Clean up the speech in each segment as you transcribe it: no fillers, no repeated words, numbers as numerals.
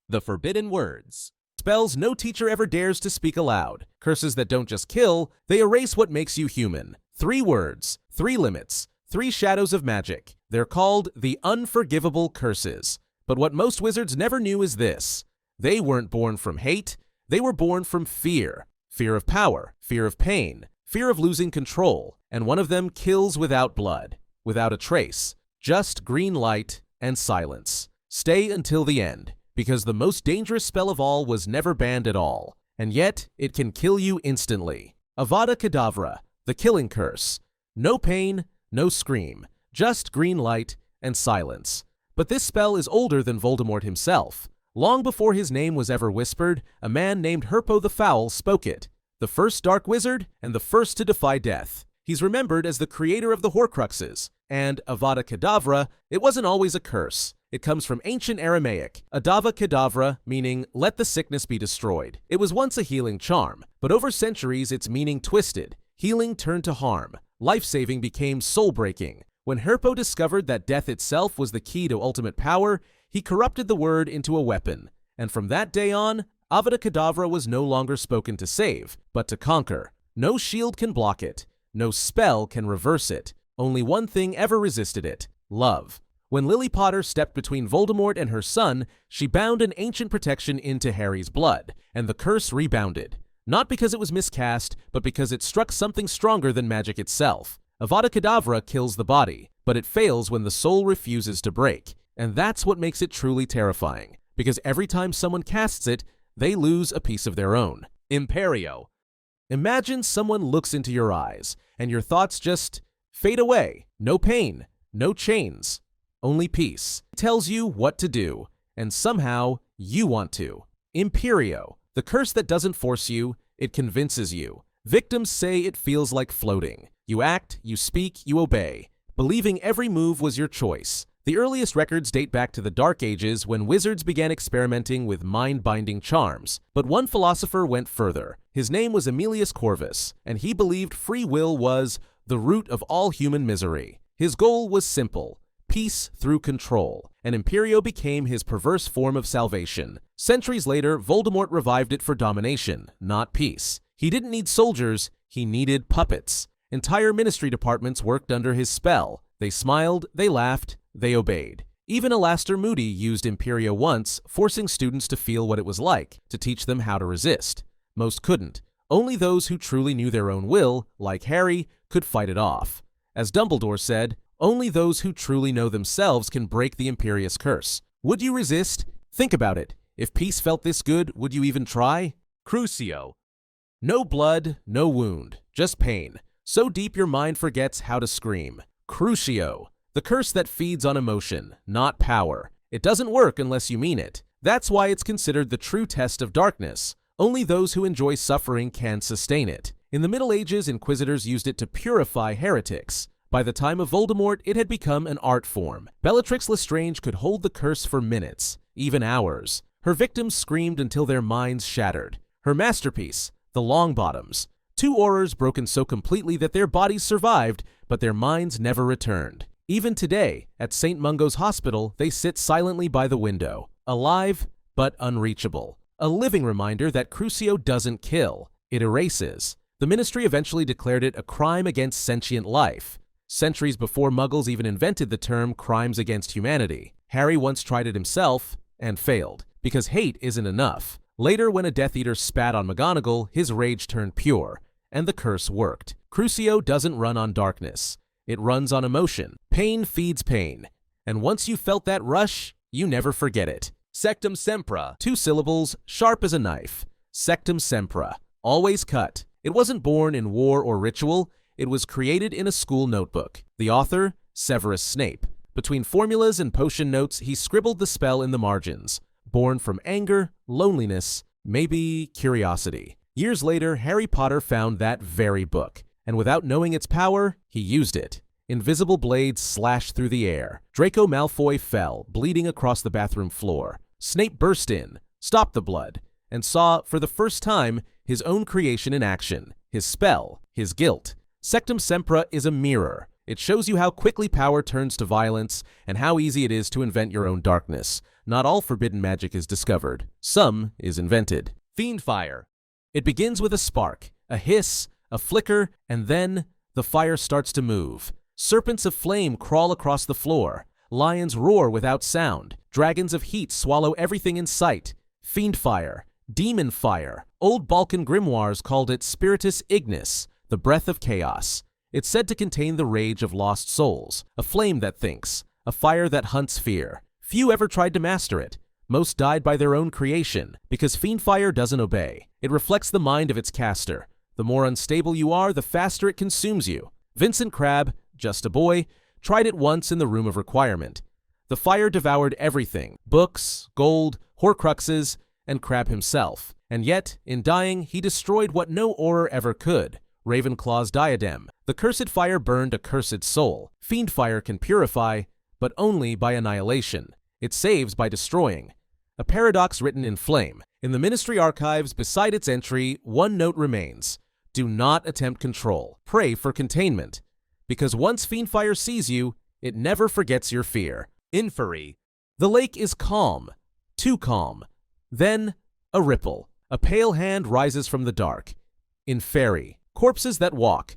The Forbidden Words. Spells no teacher ever dares to speak aloud. Curses that don't just kill, they erase what makes you human. 3 words, 3 limits, 3 shadows of magic. They're called the Unforgivable Curses. But what most wizards never knew is this. They weren't born from hate, they were born from fear. Fear of power, fear of pain, fear of losing control, and one of them kills without blood, without a trace, just green light and silence. Stay until the end, because the most dangerous spell of all was never banned at all, and yet it can kill you instantly. Avada Kedavra, the Killing Curse. No pain, no scream, just green light and silence. But this spell is older than Voldemort himself. Long before his name was ever whispered, a man named Herpo the Foul spoke it, the first dark wizard and the first to defy death. He's remembered as the creator of the Horcruxes, and Avada Kedavra, it wasn't always a curse. It comes from ancient Aramaic, Avada Kedavra, meaning let the sickness be destroyed. It was once a healing charm, but over centuries its meaning twisted. Healing turned to harm. Life-saving became soul-breaking. When Herpo discovered that death itself was the key to ultimate power, he corrupted the word into a weapon. And from that day on, Avada Kedavra was no longer spoken to save, but to conquer. No shield can block it. No spell can reverse it. Only one thing ever resisted it: love. When Lily Potter stepped between Voldemort and her son, she bound an ancient protection into Harry's blood, and the curse rebounded. Not because it was miscast, but because it struck something stronger than magic itself. Avada Kedavra kills the body, but it fails when the soul refuses to break. And that's what makes it truly terrifying, because every time someone casts it, they lose a piece of their own. Imperio. Imagine someone looks into your eyes, and your thoughts just fade away. No pain, no chains, only peace. It tells you what to do, and somehow you want to. Imperio. The curse that doesn't force you, it convinces you. Victims say it feels like floating. You act, you speak, you obey, believing every move was your choice. The earliest records date back to the Dark Ages when wizards began experimenting with mind-binding charms. But one philosopher went further. His name was Aemilius Corvus, and he believed free will was the root of all human misery. His goal was simple: peace through control, and Imperio became his perverse form of salvation. Centuries later, Voldemort revived it for domination, not peace. He didn't need soldiers, he needed puppets. Entire ministry departments worked under his spell. They smiled, they laughed, they obeyed. Even Alastair Moody used Imperio once, forcing students to feel what it was like, to teach them how to resist. Most couldn't. Only those who truly knew their own will, like Harry, could fight it off. As Dumbledore said, only those who truly know themselves can break the Imperius Curse. Would you resist? Think about it. If peace felt this good, would you even try? Crucio. No blood, no wound, just pain. So deep your mind forgets how to scream. Crucio. The curse that feeds on emotion, not power. It doesn't work unless you mean it. That's why it's considered the true test of darkness. Only those who enjoy suffering can sustain it. In the Middle Ages, inquisitors used it to purify heretics. By the time of Voldemort, it had become an art form. Bellatrix Lestrange could hold the curse for minutes, even hours. Her victims screamed until their minds shattered. Her masterpiece, the Longbottoms. 2 Aurors broken so completely that their bodies survived, but their minds never returned. Even today, at St. Mungo's Hospital, they sit silently by the window, alive but unreachable. A living reminder that Crucio doesn't kill, it erases. The Ministry eventually declared it a crime against sentient life. Centuries before Muggles even invented the term crimes against humanity. Harry once tried it himself and failed, because hate isn't enough. Later, when a Death Eater spat on McGonagall, his rage turned pure, and the curse worked. Crucio doesn't run on darkness. It runs on emotion. Pain feeds pain. And once you've felt that rush, you never forget it. Sectum Sempra. 2 syllables, sharp as a knife. Sectum Sempra. Always cut. It wasn't born in war or ritual. It was created in a school notebook. The author, Severus Snape. Between formulas and potion notes, he scribbled the spell in the margins. Born from anger, loneliness, maybe curiosity. Years later, Harry Potter found that very book, and without knowing its power, he used it. Invisible blades slashed through the air. Draco Malfoy fell, bleeding across the bathroom floor. Snape burst in, stopped the blood, and saw, for the first time, his own creation in action. His spell, his guilt. Sectum Sempra is a mirror. It shows you how quickly power turns to violence and how easy it is to invent your own darkness. Not all forbidden magic is discovered. Some is invented. Fiendfyre. It begins with a spark, a hiss, a flicker, and then the fire starts to move. Serpents of flame crawl across the floor. Lions roar without sound. Dragons of heat swallow everything in sight. Fiendfyre. Demon fire. Old Balkan grimoires called it Spiritus Ignis, the breath of chaos. It's said to contain the rage of lost souls, a flame that thinks, a fire that hunts fear. Few ever tried to master it. Most died by their own creation, because Fiendfyre doesn't obey. It reflects the mind of its caster. The more unstable you are, the faster it consumes you. Vincent Crabbe, just a boy, tried it once in the Room of Requirement. The fire devoured everything: books, gold, Horcruxes, and Crabbe himself. And yet, in dying, he destroyed what no auror ever could: Ravenclaw's diadem. The cursed fire burned a cursed soul. Fiendfyre can purify, but only by annihilation. It saves by destroying. A paradox written in flame. In the Ministry archives, beside its entry, one note remains: do not attempt control. Pray for containment. Because once Fiendfyre sees you, it never forgets your fear. Inferi. The lake is calm. Too calm. Then, a ripple. A pale hand rises from the dark. Inferi. Corpses that walk.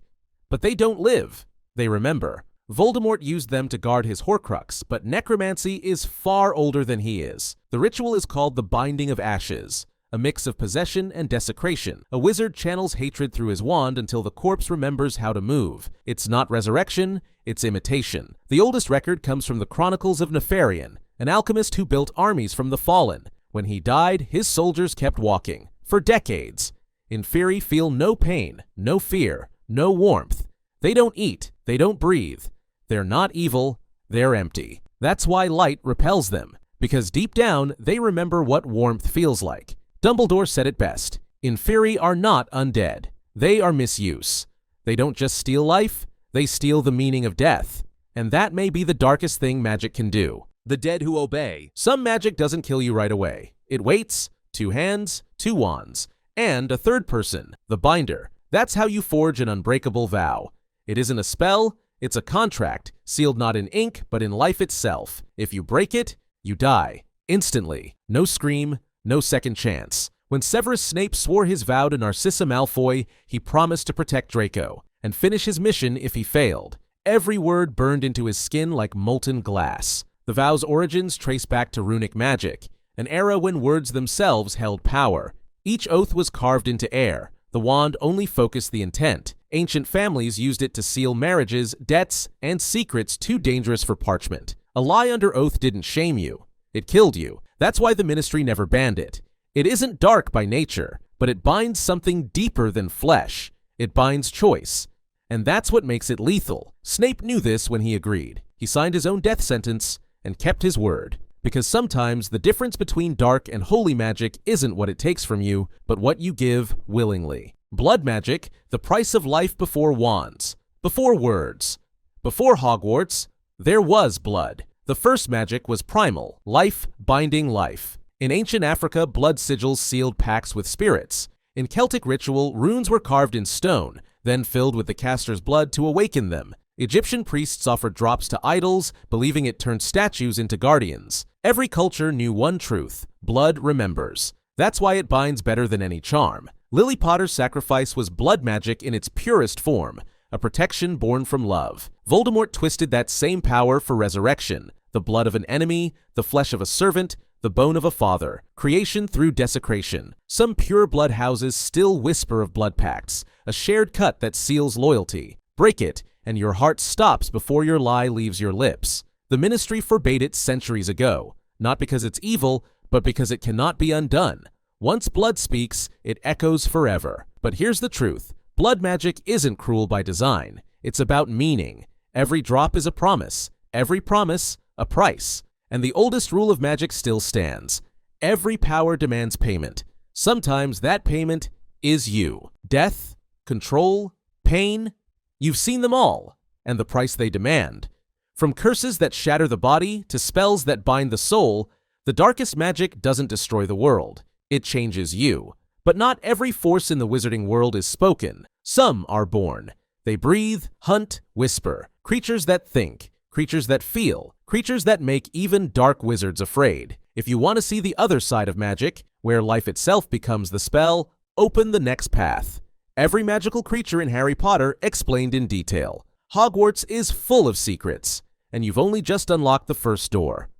But they don't live. They remember. Voldemort used them to guard his Horcrux, but necromancy is far older than he is. The ritual is called the Binding of Ashes, a mix of possession and desecration. A wizard channels hatred through his wand until the corpse remembers how to move. It's not resurrection, it's imitation. The oldest record comes from the Chronicles of Nefarian, an alchemist who built armies from the fallen. When he died, his soldiers kept walking. For decades. Inferi feel no pain, no fear, no warmth. They don't eat, they don't breathe. They're not evil, they're empty. That's why light repels them, because deep down, they remember what warmth feels like. Dumbledore said it best: Inferi are not undead. They are misuse. They don't just steal life, they steal the meaning of death. And that may be the darkest thing magic can do. The dead who obey. Some magic doesn't kill you right away. It waits, 2 hands, 2 wands, and a third person, the binder. That's how you forge an unbreakable vow. It isn't a spell, it's a contract, sealed not in ink, but in life itself. If you break it, you die. Instantly. No scream, no second chance. When Severus Snape swore his vow to Narcissa Malfoy, he promised to protect Draco, and finish his mission if he failed. Every word burned into his skin like molten glass. The vow's origins trace back to runic magic, an era when words themselves held power. Each oath was carved into air. The wand only focused the intent. Ancient families used it to seal marriages, debts, and secrets too dangerous for parchment. A lie under oath didn't shame you. It killed you. That's why the Ministry never banned it. It isn't dark by nature, but it binds something deeper than flesh. It binds choice. And that's what makes it lethal. Snape knew this when he agreed. He signed his own death sentence and kept his word. Because sometimes the difference between dark and holy magic isn't what it takes from you, but what you give willingly. Blood magic, the price of life before wands, before words. Before Hogwarts, there was blood. The first magic was primal, life binding life. In ancient Africa, blood sigils sealed pacts with spirits. In Celtic ritual, runes were carved in stone, then filled with the caster's blood to awaken them. Egyptian priests offered drops to idols, believing it turned statues into guardians. Every culture knew one truth: blood remembers. That's why it binds better than any charm. Lily Potter's sacrifice was blood magic in its purest form, a protection born from love. Voldemort twisted that same power for resurrection: the blood of an enemy, the flesh of a servant, the bone of a father. Creation through desecration. Some pure blood houses still whisper of blood pacts, a shared cut that seals loyalty. Break it, and your heart stops before your lie leaves your lips. The Ministry forbade it centuries ago, not because it's evil, but because it cannot be undone. Once blood speaks, it echoes forever. But here's the truth: blood magic isn't cruel by design. It's about meaning. Every drop is a promise. Every promise, a price. And the oldest rule of magic still stands: every power demands payment. Sometimes that payment is you. Death, control, pain. You've seen them all, and the price they demand. From curses that shatter the body to spells that bind the soul, the darkest magic doesn't destroy the world. It changes you. But not every force in the wizarding world is spoken. Some are born. They breathe, hunt, whisper. Creatures that think, creatures that feel, creatures that make even dark wizards afraid. If you want to see the other side of magic, where life itself becomes the spell, open the next path. Every magical creature in Harry Potter explained in detail. Hogwarts is full of secrets, and you've only just unlocked the first door.